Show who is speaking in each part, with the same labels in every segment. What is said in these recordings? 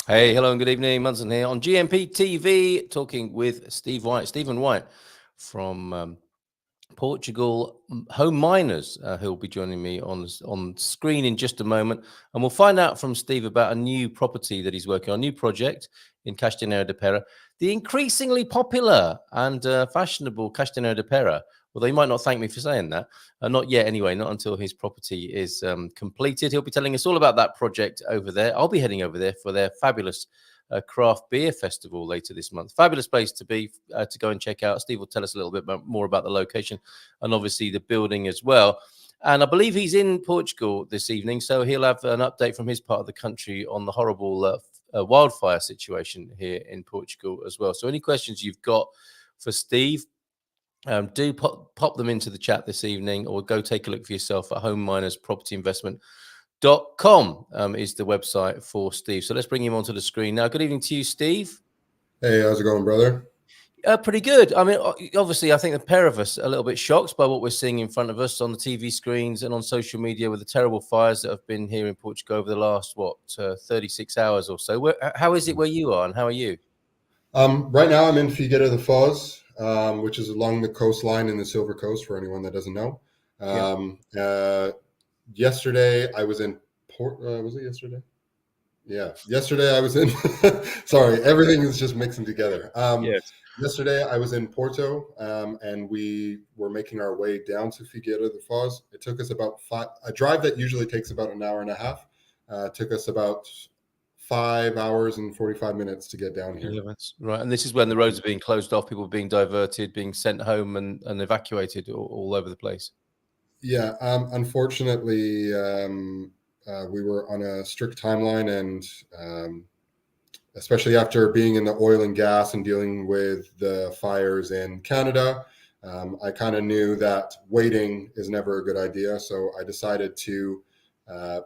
Speaker 1: Hey, hello and good evening. Munson here on GMP TV, talking with Steven Whyte from Portugal Homeminers, who'll be joining me on screen in just a moment, and we'll find out from Steve about a new property that he's working on, a new project in Castanheira de Pêra, the increasingly popular and fashionable Castanheira de Pêra. Although he might not thank me for saying that, not yet anyway, not until his property is completed. He'll be telling us all about that project over there. I'll be heading over there for their fabulous craft beer festival later this month. Fabulous place to be, to go and check out. Steve will tell us a little bit more about the location and obviously the building as well. And I believe he's in Portugal this evening, so he'll have an update from his part of the country on the horrible wildfire situation here in Portugal as well. So any questions you've got for Steve, do pop them into the chat this evening, or go take a look for yourself at Homeminers.com is the website for Steve. So let's bring him onto the screen now. Good evening to you, Steve.
Speaker 2: Hey, how's it going, brother?
Speaker 1: Pretty good. I mean, obviously, I think the pair of us are a little bit shocked by what we're seeing in front of us on the TV screens and on social media with the terrible fires that have been here in Portugal over the last, 36 hours or so. How is it where you are, and how are you?
Speaker 2: Right now I'm in Figueira de Foz, which is along the coastline in the Silver Coast, for anyone that doesn't know.
Speaker 1: Yeah.
Speaker 2: Yesterday I was in Port. Was it yesterday? Yeah, yesterday I was in. Sorry, everything is just mixing together.
Speaker 1: Yes.
Speaker 2: Yesterday I was in Porto, and we were making our way down to Figueira de Foz. It took us about a drive that usually takes about an hour and a half. Took us about 5 hours and 45 minutes to get down here.
Speaker 1: Right. And this is when the roads are being closed off, people are being diverted, being sent home and evacuated all over the place.
Speaker 2: Yeah, unfortunately, we were on a strict timeline, and especially after being in the oil and gas and dealing with the fires in Canada, I kind of knew that waiting is never a good idea. So I decided to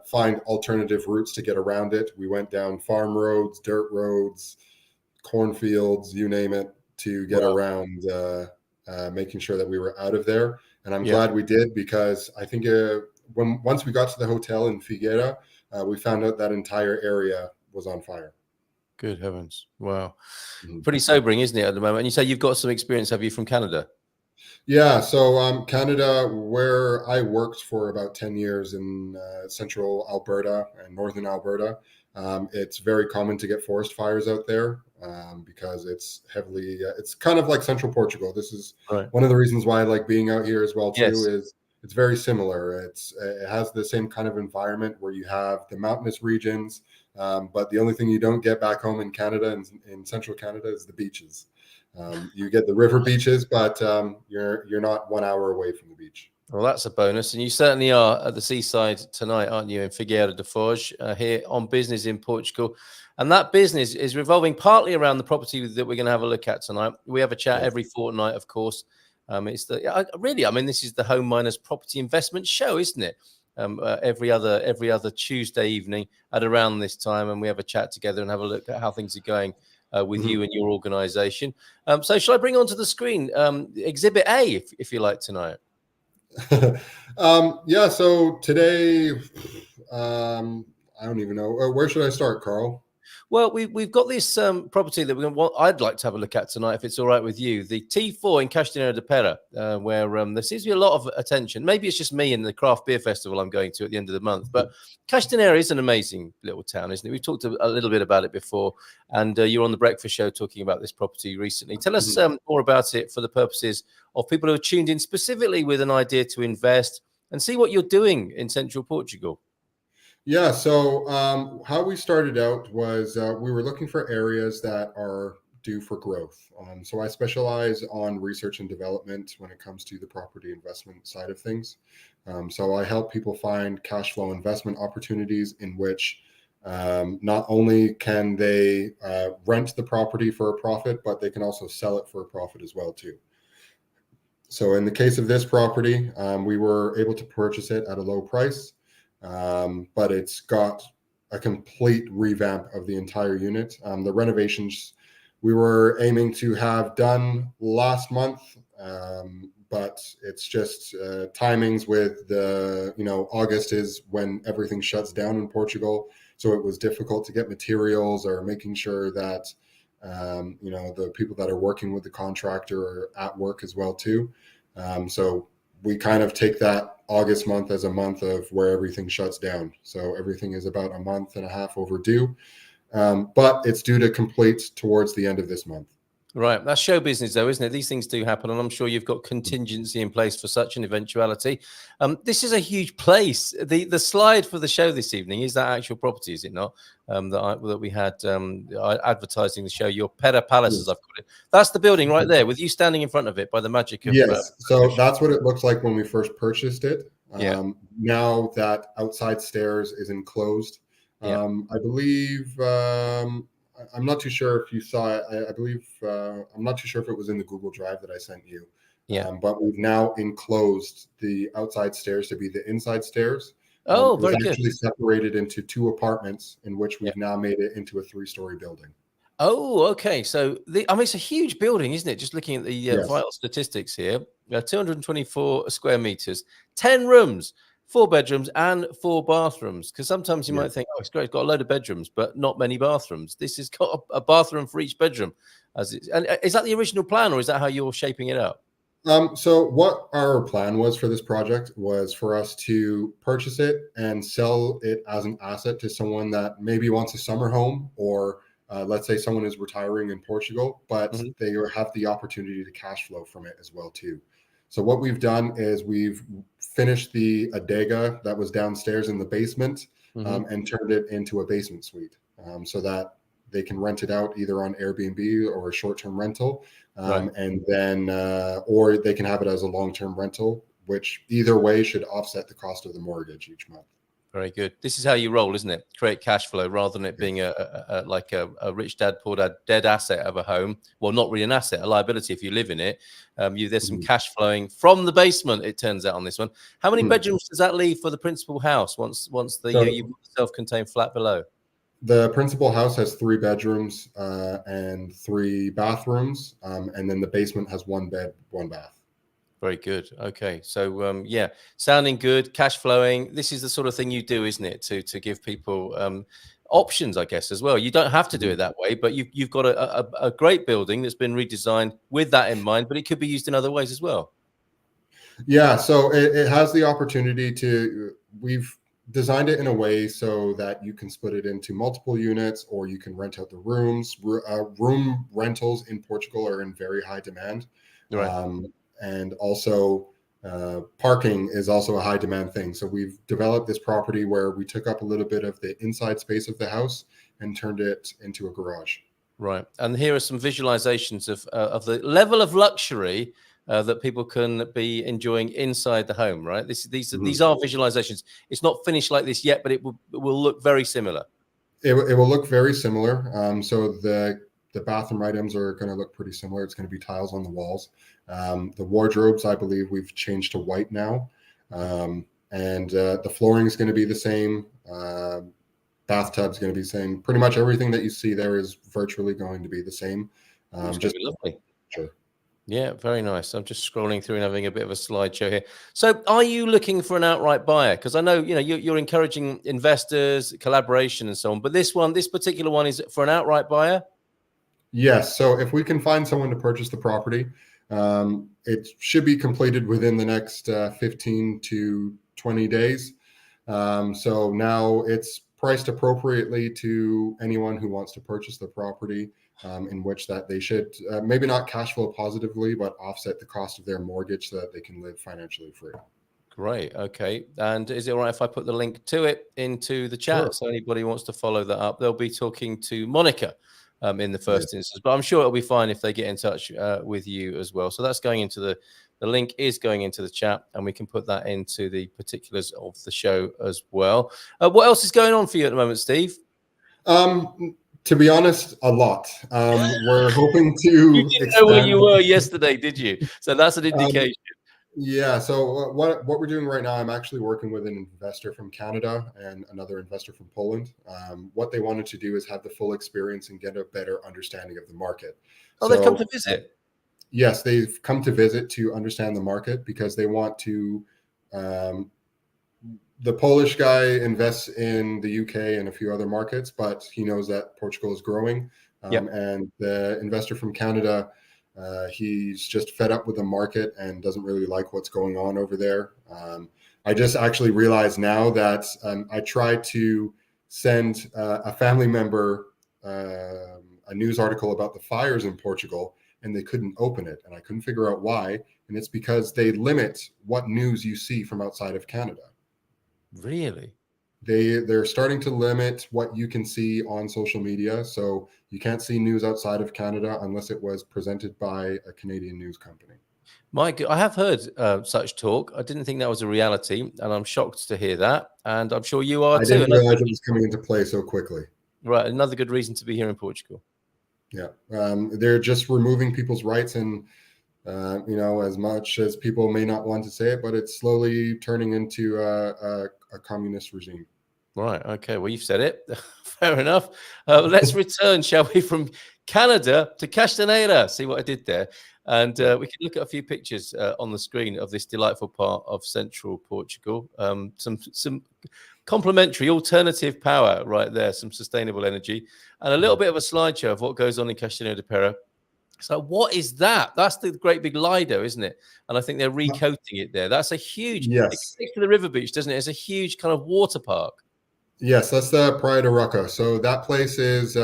Speaker 2: find alternative routes to get around it. We went down farm roads, dirt roads, cornfields, you name it, to get around, making sure that we were out of there. And I'm glad we did, because I think once we got to the hotel in Figueira, we found out that entire area was on fire.
Speaker 1: Good heavens. Wow. Pretty sobering, isn't it, at the moment? And you say you've got some experience, have you, from Canada?
Speaker 2: Yeah, so Canada, where I worked for about 10 years in central Alberta and northern Alberta, it's very common to get forest fires out there, because it's heavily, it's kind of like central Portugal. This is one of the reasons why I like being out here as well, too, is it's very similar. It has the same kind of environment where you have the mountainous regions, but the only thing you don't get back home in Canada and in central Canada is the beaches. You get the river beaches, but you're not 1 hour away from the beach.
Speaker 1: Well, that's a bonus. And you certainly are at the seaside tonight, aren't you, in Figueira de Foz, here on business in Portugal. And that business is revolving partly around the property that we're going to have a look at tonight. We have a chat every fortnight, of course. It's this is the Homeminers Property Investment Show, isn't it? Every other Tuesday evening at around this time, and we have a chat together and have a look at how things are going with you and your organization. So shall I bring onto the screen Exhibit A, if you like, tonight?
Speaker 2: Yeah, so today, I don't even know. Where should I start, Carl?
Speaker 1: Well, we've got this property that I'd like to have a look at tonight, if it's all right with you. The T4 in Castanheira de Pêra, where there seems to be a lot of attention. Maybe it's just me and the craft beer festival I'm going to at the end of the month. But Castanheira is an amazing little town, isn't it? We've talked a little bit about it before, and you were on the breakfast show talking about this property recently. Tell us more about it for the purposes of people who are tuned in specifically with an idea to invest and see what you're doing in central Portugal.
Speaker 2: Yeah, so how we started out was we were looking for areas that are due for growth. So I specialize on research and development when it comes to the property investment side of things. So I help people find cash flow investment opportunities in which not only can they rent the property for a profit, but they can also sell it for a profit as well, too. So in the case of this property, we were able to purchase it at a low price. But it's got a complete revamp of the entire unit. The renovations we were aiming to have done last month, but it's just timings with August is when everything shuts down in Portugal. So it was difficult to get materials or making sure that, the people that are working with the contractor are at work as well too. So we kind of take that August month as a month of where everything shuts down. So everything is about a month and a half overdue, but it's due to complete towards the end of this month.
Speaker 1: Right. That's show business, though, isn't it? These things do happen, and I'm sure you've got contingency in place for such an eventuality. This is a huge place. The slide for the show this evening is that actual property, is it not? That we had advertising the show, your Pêra Palace, as I've called it. That's the building right there, with you standing in front of it by the magic of.
Speaker 2: Yes. So that's what it looked like when we first purchased it.
Speaker 1: Yeah.
Speaker 2: Now that outside stairs is enclosed, I believe. I'm not too sure if you saw it. I believe I'm not too sure if it was in the Google Drive that I sent you.
Speaker 1: Yeah.
Speaker 2: But we've now enclosed the outside stairs to be the inside stairs.
Speaker 1: Oh,
Speaker 2: it was
Speaker 1: very
Speaker 2: actually
Speaker 1: good.
Speaker 2: separated into 2 apartments, in which we've now made it into a 3-story building.
Speaker 1: Oh, okay. So it's a huge building, isn't it? Just looking at the vital statistics here, 224 square meters, 10 rooms, 4 bedrooms, and 4 bathrooms. Because sometimes you might think, oh, it's great, it's got a load of bedrooms, but not many bathrooms. This has got a bathroom for each bedroom. And is that the original plan, or is that how you're shaping it up?
Speaker 2: So what our plan was for this project was for us to purchase it and sell it as an asset to someone that maybe wants a summer home, or let's say someone is retiring in Portugal, but they have the opportunity to cash flow from it as well too. So what we've done is we've finished the adega that was downstairs in the basement, and turned it into a basement suite, so that they can rent it out either on Airbnb or a short-term rental, and then or they can have it as a long-term rental, which either way should offset the cost of the mortgage each month.
Speaker 1: Very good. This is how you roll, isn't it? Create cash flow rather than it being a rich dad, poor dad, dead asset of a home. Well, not really an asset, a liability if you live in it. There's some cash flowing from the basement, it turns out, on this one. How many bedrooms does that leave for the principal house once you've got the self-contained flat below?
Speaker 2: The principal house has 3 bedrooms and 3 bathrooms, and then the basement has 1 bed, 1 bath.
Speaker 1: Very good. Okay. So, sounding good, cash flowing. This is the sort of thing you do, isn't it? To give people options, I guess, as well. You don't have to do it that way, but you've got a great building that's been redesigned with that in mind, but it could be used in other ways as well.
Speaker 2: Yeah. So it has the opportunity to, we've designed it in a way so that you can split it into multiple units, or you can rent out the rooms. Room rentals in Portugal are in very high demand.
Speaker 1: Right.
Speaker 2: And also parking is also a high demand thing. So we've developed this property where we took up a little bit of the inside space of the house and turned it into a garage.
Speaker 1: Right. And here are some visualizations of the level of luxury that people can be enjoying inside the home, right? These are visualizations. It's not finished like this yet, but it will look very similar.
Speaker 2: It will look very similar. So the bathroom items are going to look pretty similar. It's going to be tiles on the walls. The wardrobes, I believe we've changed to white now. And the flooring is going to be the same. Bathtub's going to be the same. Pretty much everything that you see there is virtually going to be the same.
Speaker 1: Just lovely.
Speaker 2: Sure.
Speaker 1: Yeah, very nice. I'm just scrolling through and having a bit of a slideshow here. So, are you looking for an outright buyer? Because I know you're encouraging investors, collaboration, and so on. But this particular one is for an outright buyer.
Speaker 2: Yes. So, if we can find someone to purchase the property, it should be completed within the next 15 to 20 days. So now it's priced appropriately to anyone who wants to purchase the property. In which that they should maybe not cash flow positively, but offset the cost of their mortgage so that they can live financially free.
Speaker 1: Great. Okay. And is it all right if I put the link to it into the chat?
Speaker 2: Sure.
Speaker 1: So anybody wants to follow that up, they'll be talking to Monica in the first instance, but I'm sure it'll be fine if they get in touch with you as well. So that's going into the link is going into the chat, and we can put that into the particulars of the show as well. What else is going on for you at the moment, Steve?
Speaker 2: To be honest, a lot. We're hoping to.
Speaker 1: You didn't know where you were yesterday, did you? So that's an indication.
Speaker 2: Yeah. So what we're doing right now, I'm actually working with an investor from Canada and another investor from Poland. What they wanted to do is have the full experience and get a better understanding of the market.
Speaker 1: Oh, they've come to visit.
Speaker 2: Yes, they've come to visit to understand the market because they want to the Polish guy invests in the UK and a few other markets, but he knows that Portugal is growing.
Speaker 1: Yep.
Speaker 2: And the investor from Canada, he's just fed up with the market and doesn't really like what's going on over there. I just actually realized now that I tried to send a family member a news article about the fires in Portugal, and they couldn't open it, and I couldn't figure out why. And it's because they limit what news you see from outside of Canada.
Speaker 1: Really?
Speaker 2: They're starting to limit what you can see on social media, so you can't see news outside of Canada unless it was presented by a Canadian news company.
Speaker 1: Mike, I have heard such talk. I didn't think that was a reality, and I'm shocked to hear that. And I'm sure you are
Speaker 2: I
Speaker 1: too.
Speaker 2: didn't realize it was coming into play so quickly.
Speaker 1: Right, another good reason to be here in Portugal.
Speaker 2: Yeah, they're just removing people's rights, and as much as people may not want to say it, but it's slowly turning into a communist regime.
Speaker 1: Right. Okay. Well, you've said it. Fair enough. Let's return, shall we, from Canada to Castanheira. See what I did there? And we can look at a few pictures on the screen of this delightful part of central Portugal. Some complementary alternative power right there, some sustainable energy, and a little bit of a slideshow of what goes on in Castanheira de Pêra. So what is that? That's the great big Lido, isn't it? And I think they're recoating it there. That's a huge,
Speaker 2: yes.
Speaker 1: It connects to the river beach, doesn't it? It's a huge kind of water park.
Speaker 2: Yes, that's the Praia de Roca. So that place is,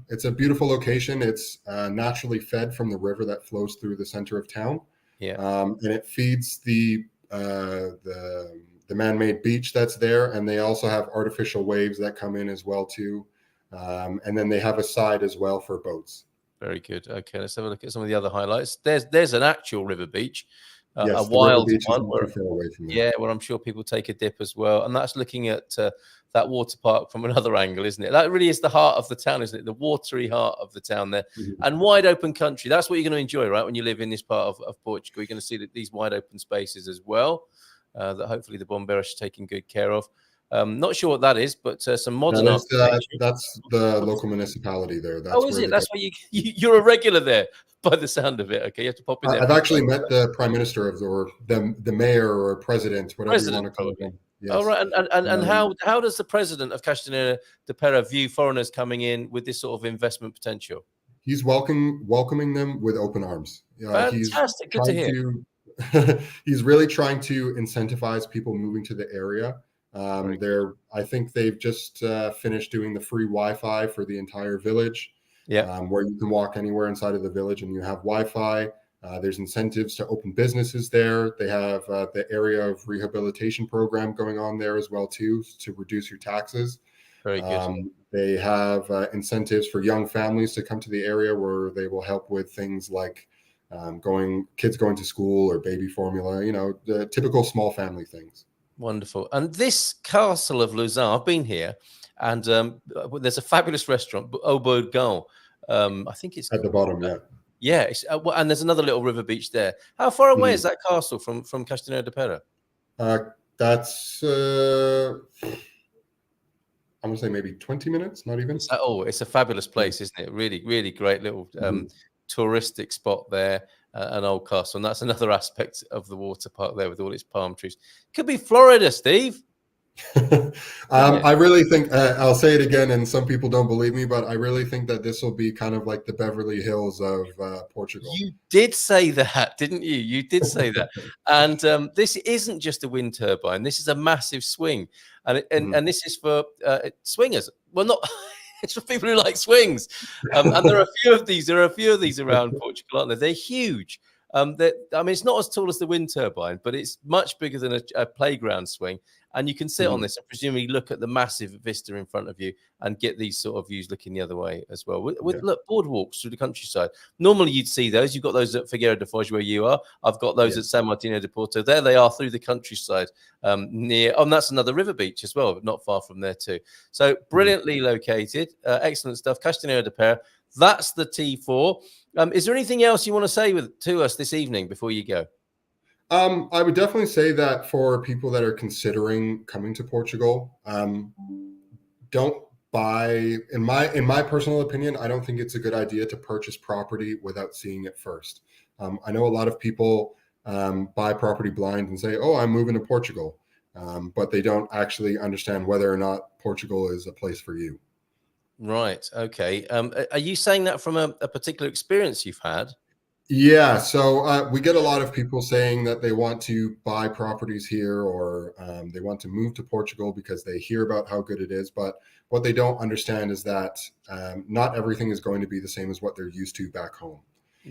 Speaker 2: it's a beautiful location. It's naturally fed from the river that flows through the center of town.
Speaker 1: Yeah.
Speaker 2: And it feeds the man-made beach that's there. And they also have artificial waves that come in as well too. And then they have a side as well for boats.
Speaker 1: Very good. Okay, let's have a look at some of the other highlights. There's an actual river beach.
Speaker 2: Yes,
Speaker 1: a wild
Speaker 2: one
Speaker 1: where, yeah, where I'm sure people take a dip as well. And that's looking at that water park from another angle, isn't it? That really is the heart of the town, isn't it? The watery heart of the town there. Mm-hmm. And wide open country. That's what you're going to enjoy, right? When you live in this part of Portugal, you're going to see that these wide open spaces as well, that hopefully the Bombeiros is taking good care of. Not sure what that is, but some modern architecture.
Speaker 2: That's the local municipality there. That's
Speaker 1: is it? That's why you're a regular there, by the sound of it. Okay, you have to pop in there.
Speaker 2: I've actually met the prime minister or the mayor or president, whatever you want to call him.
Speaker 1: Yes. Oh, right. And how does the president of Castanheira de Pêra view foreigners coming in with this sort of investment potential?
Speaker 2: He's welcoming them with open arms.
Speaker 1: Fantastic. Good to hear.
Speaker 2: He's really trying to incentivize people moving to the area. I think they've just finished doing the free Wi-Fi for the entire village. Yeah, where you can walk anywhere inside of the village and you have Wi-Fi. There's incentives to open businesses there. They have the area of rehabilitation program going on there as well too, to reduce your taxes.
Speaker 1: Very good.
Speaker 2: They have incentives for young families to come to the area where they will help with things like kids going to school or baby formula. The typical small family things.
Speaker 1: Wonderful. And this castle of Lausanne, I've been here, and there's a fabulous restaurant, Au Bourgogne. I think it's
Speaker 2: at the bottom, yeah.
Speaker 1: Yeah, and there's another little river beach there. How far away is that castle from Castanheira de Pêra?
Speaker 2: That's I'm gonna say maybe 20 minutes, not even.
Speaker 1: It's a fabulous place, isn't it? Really, really great little touristic spot there. An old castle, and that's another aspect of the water park there with all its palm trees. Could be Florida, Steve.
Speaker 2: I really think I'll say it again, and some people don't believe me, but I really think that this will be kind of like the Beverly Hills of Portugal.
Speaker 1: You did say that, didn't you? You did say that. And this isn't just a wind turbine. This is a massive swing, and this is for swingers. Well, not. It's for people who like swings, and there are a few of these. There are a few of these around Portugal, aren't there? They're huge. It's not as tall as the wind turbine, but it's much bigger than a playground swing. And you can sit on this and presumably look at the massive vista in front of you and get these sort of views looking the other way as well. Look, boardwalks through the countryside. Normally you'd see those. You've got those at Figueira de Foz where you are. I've got those at San Martino de Porto. There they are through the countryside near. And that's another river beach as well, but not far from there too. So brilliantly located. Excellent stuff. Castanheira de Pêra. That's the T4. Is there anything else you want to say to us this evening before you go?
Speaker 2: I would definitely say that for people that are considering coming to Portugal, don't buy. In my personal opinion, I don't think it's a good idea to purchase property without seeing it first. I know a lot of people buy property blind and say, "Oh, I'm moving to Portugal," but they don't actually understand whether or not Portugal is a place for you.
Speaker 1: Right. Okay. Are you saying that from a particular experience you've had?
Speaker 2: Yeah, so we get a lot of people saying that they want to buy properties here, or they want to move to Portugal because they hear about how good it is. But what they don't understand is that not everything is going to be the same as what they're used to back home.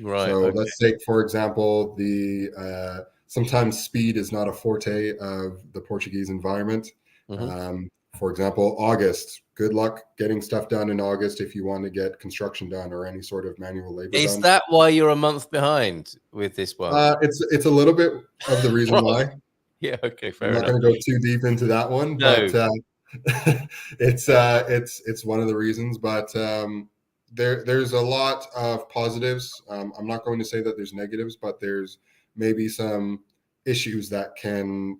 Speaker 1: Right.
Speaker 2: So
Speaker 1: Okay.
Speaker 2: let's take, for example, the sometimes speed is not a forte of the Portuguese environment.
Speaker 1: Mm-hmm.
Speaker 2: For example, August. Good luck getting stuff done in August if you want to get construction done or any sort of manual labor
Speaker 1: Is
Speaker 2: done.
Speaker 1: that why you're a month behind with this one?
Speaker 2: It's a little bit of the reason
Speaker 1: Right.
Speaker 2: why.
Speaker 1: Yeah. Okay.
Speaker 2: I'm
Speaker 1: Fair
Speaker 2: not
Speaker 1: enough.
Speaker 2: going to go too deep into that one, but
Speaker 1: No.
Speaker 2: it's one of the reasons. But there's a lot of positives. I'm not going to say that there's negatives, but there's maybe some issues that can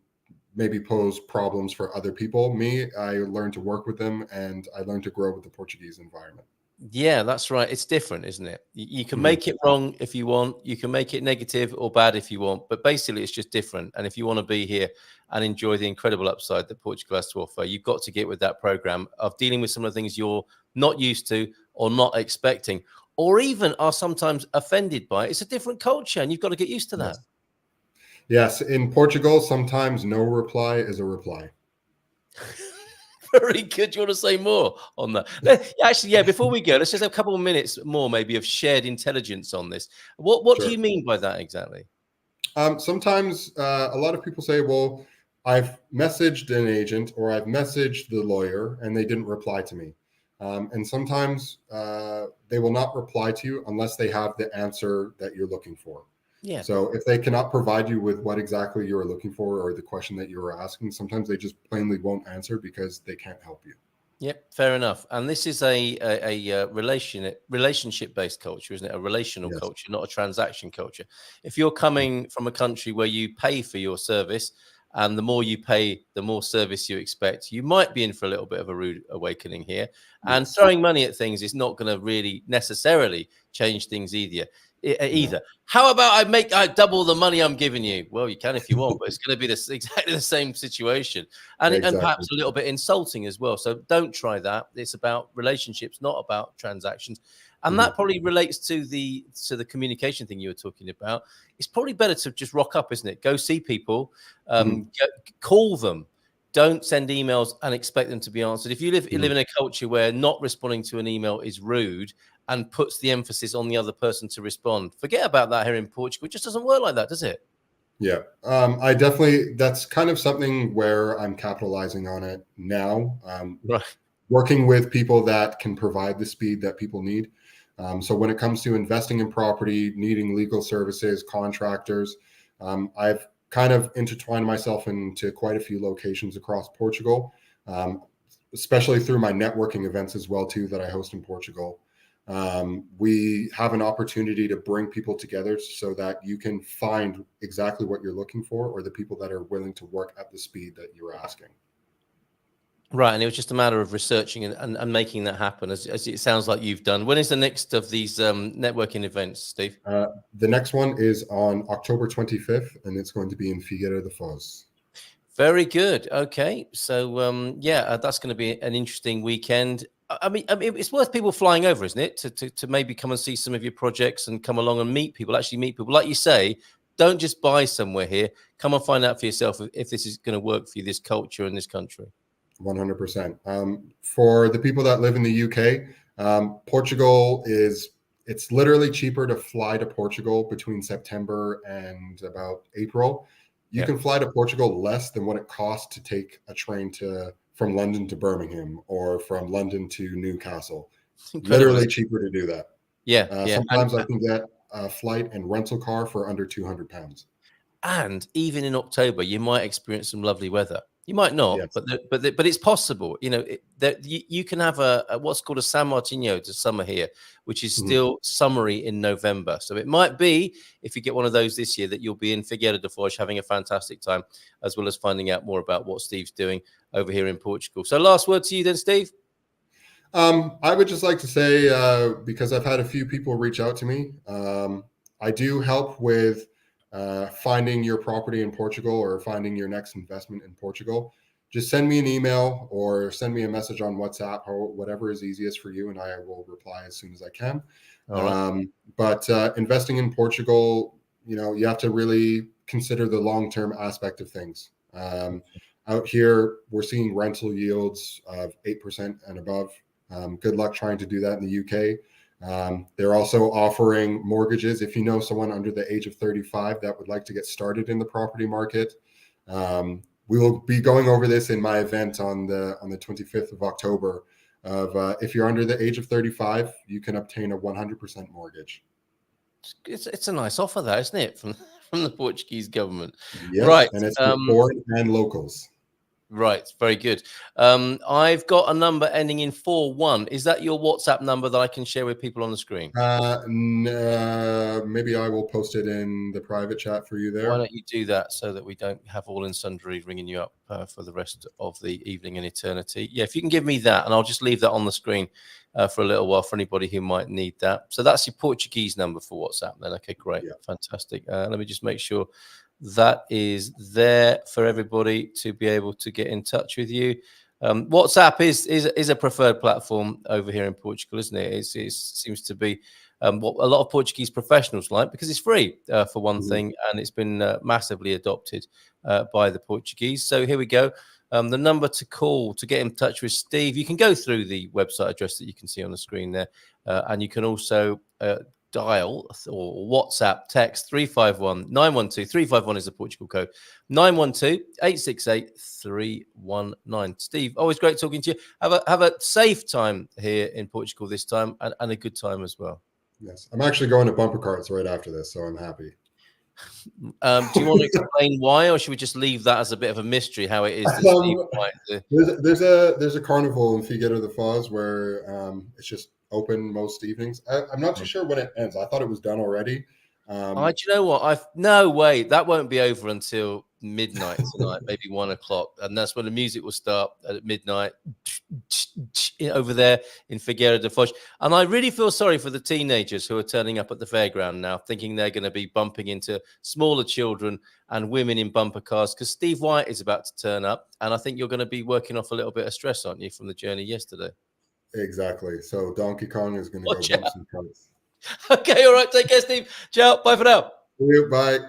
Speaker 2: maybe pose problems for other people. Me, I learned to work with them, and I learned to grow with the Portuguese environment.
Speaker 1: Yeah, that's right. It's different, isn't it? You can
Speaker 2: Mhm.
Speaker 1: make it wrong if you want. You can make it negative or bad if you want. But basically, it's just different. And if you want to be here and enjoy the incredible upside that Portugal has to offer, you've got to get with that program of dealing with some of the things you're not used to or not expecting, or even are sometimes offended by. It's a different culture, and you've got to get used to that.
Speaker 2: Yes. Yes, in Portugal, sometimes no reply is a reply.
Speaker 1: Very good. Do you want to say more on that? Actually, yeah. Before we go, let's just have a couple of minutes more, maybe, of shared intelligence on this. What do
Speaker 2: Sure.
Speaker 1: you mean by that exactly?
Speaker 2: Sometimes a lot of people say, well, I've messaged an agent or I've messaged the lawyer and they didn't reply to me. And sometimes they will not reply to you unless they have the answer that you're looking for.
Speaker 1: Yeah.
Speaker 2: So if they cannot provide you with what exactly you're looking for or the question that you were asking, sometimes they just plainly won't answer because they can't help you.
Speaker 1: Yep, fair enough. And this is a relationship based culture, isn't it? A relational
Speaker 2: Yes.
Speaker 1: culture, not a transaction culture. If you're coming from a country where you pay for your service, and the more you pay, the more service you expect, you might be in for a little bit of a rude awakening here. And
Speaker 2: Yes.
Speaker 1: throwing money at things is not going to really necessarily change things either.
Speaker 2: No.
Speaker 1: Either. How about I double the money I'm giving you? Well, you can if you want, but it's going to be exactly the same situation, and
Speaker 2: Exactly.
Speaker 1: perhaps a little bit insulting as well. So don't try that. It's about relationships, not about transactions, and
Speaker 2: Mhm.
Speaker 1: that probably relates to the communication thing you were talking about. It's probably better to just rock up, isn't it? Go see people,
Speaker 2: Mhm.
Speaker 1: call them. Don't send emails and expect them to be answered. If you live
Speaker 2: Mhm.
Speaker 1: in a culture where not responding to an email is rude and puts the emphasis on the other person to respond, forget about that here in Portugal. It just doesn't work like that, does it?
Speaker 2: Yeah, I definitely, that's kind of something where I'm capitalizing on it now.
Speaker 1: Right.
Speaker 2: Working with people that can provide the speed that people need. So when it comes to investing in property, needing legal services, contractors, I've kind of intertwined myself into quite a few locations across Portugal, um, especially through my networking events as well too that I host in Portugal. We have an opportunity to bring people together so that you can find exactly what you're looking for or the people that are willing to work at the speed that you're asking.
Speaker 1: Right. And it was just a matter of researching and making that happen, as it sounds like you've done. When is the next of these networking events, Steve?
Speaker 2: The next one is on October 25th, and it's going to be in Figueira da Foz.
Speaker 1: Very good. Okay. So, yeah, that's going to be an interesting weekend. I mean, it's worth people flying over, isn't it? To maybe come and see some of your projects and come along and meet people, actually meet people. Like you say, don't just buy somewhere here. Come and find out for yourself if this is going to work for you, this culture in this country.
Speaker 2: 100%. For the people that live in the UK, Portugal it's literally cheaper to fly to Portugal between September and about April. You
Speaker 1: Yeah.
Speaker 2: can fly to Portugal less than what it costs to take a train from London to Birmingham or from London to Newcastle.
Speaker 1: It's incredible.
Speaker 2: Literally cheaper to do that.
Speaker 1: Yeah. Yeah.
Speaker 2: Sometimes I can get a flight and rental car for under £200.
Speaker 1: And even in October, you might experience some lovely weather. You might not,
Speaker 2: Yes.
Speaker 1: but it's possible. You know that you can have a what's called a San Martino to summer here, which is
Speaker 2: Mhm.
Speaker 1: still summery in November. So it might be, if you get one of those this year, that you'll be in Figueira da Foz having a fantastic time, as well as finding out more about what Steve's doing over here in Portugal. So last word to you then, Steve.
Speaker 2: I would just like to say, because I've had a few people reach out to me, I do help with finding your property in Portugal or finding your next investment in Portugal, just send me an email or send me a message on WhatsApp or whatever is easiest for you, and I will reply as soon as I can. But investing in Portugal, you have to really consider the long-term aspect of things. Out here, we're seeing rental yields of 8% and above. Good luck trying to do that in the UK. They're also offering mortgages. If you know someone under the age of 35 that would like to get started in the property market, we will be going over this in my event on the 25th of October. If you're under the age of 35, you can obtain a 100% mortgage.
Speaker 1: It's a nice offer, that, isn't it, from the Portuguese government?
Speaker 2: Yes,
Speaker 1: right,
Speaker 2: and it's for foreign and locals.
Speaker 1: Right, very good. I've got a number ending in 41. Is that your WhatsApp number that I can share with people on the screen?
Speaker 2: Maybe I will post it in the private chat for you there.
Speaker 1: Why don't you do that so that we don't have all and sundry ringing you up for the rest of the evening and eternity? Yeah, if you can give me that, and I'll just leave that on the screen for a little while for anybody who might need that. So that's your Portuguese number for WhatsApp then. Okay, great. Yeah. Fantastic. Let me just make sure that is there for everybody to be able to get in touch with you. WhatsApp is a preferred platform over here in Portugal, isn't it? It seems to be what a lot of Portuguese professionals like, because it's free for one thing, and it's been massively adopted by the Portuguese. So here we go. The number to call to get in touch with Steve, you can go through the website address that you can see on the screen there, and you can also dial or WhatsApp text 351 912 351 is the Portugal code, 912-868-319. Steve, always great talking to you. Have a safe time here in Portugal this time, and a good time as well.
Speaker 2: Yes, I'm actually going to bumper carts right after this, so I'm happy.
Speaker 1: Do you want to explain why, or should we just leave that as a bit of a mystery? How it is that Steve Whyte
Speaker 2: there's a carnival in Figueira da Foz where it's just open most evenings. I'm not too sure when it ends. I thought it was done already.
Speaker 1: Do you know what? No way, that won't be over until midnight tonight, maybe 1 o'clock, and that's when the music will start at midnight over there in Figueira da Foz. And I really feel sorry for the teenagers who are turning up at the fairground now, thinking they're going to be bumping into smaller children and women in bumper cars, because Steve Whyte is about to turn up, and I think you're going to be working off a little bit of stress, aren't you, from the journey yesterday?
Speaker 2: Exactly. So Donkey Kong is going to go bump some carts.
Speaker 1: Okay, all right. Take care, Steve. Ciao. Bye for now.
Speaker 2: See you. Bye.